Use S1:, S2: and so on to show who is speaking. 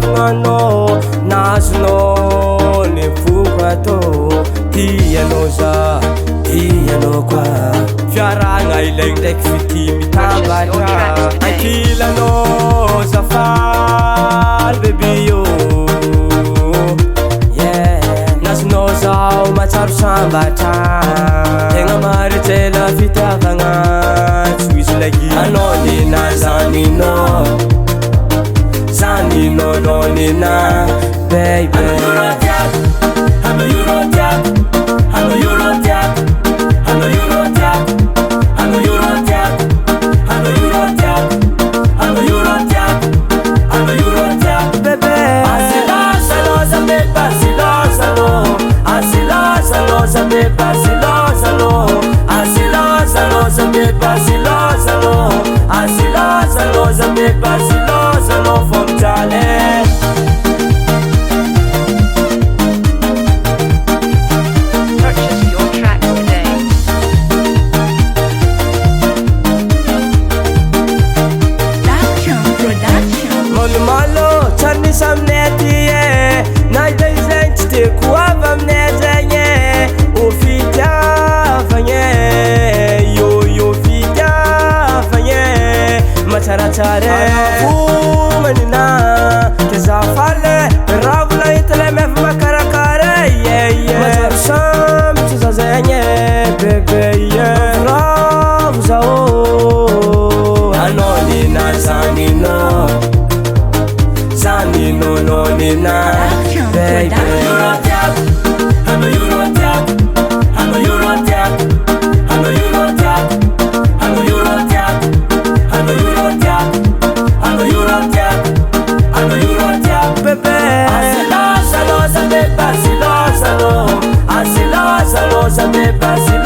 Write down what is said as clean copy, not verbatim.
S1: fitiavanao nazonao ny foko atao tianao za tianao koa fiaragna ilaigny ndraiky fity mitambatra ankilanao zafaly baby yo nazonao zao matsaro sambatra tegna maritela fitiavagna tsy misy lagi anao nina zaninao zaninao anao nina baby Manina kezafale ravula itele mef makarakare majarsam tzazenye bebe rav zao anonina zanino zanino nonina baby Asilo, salo, salo, salo, asilo, salo, salo, salo,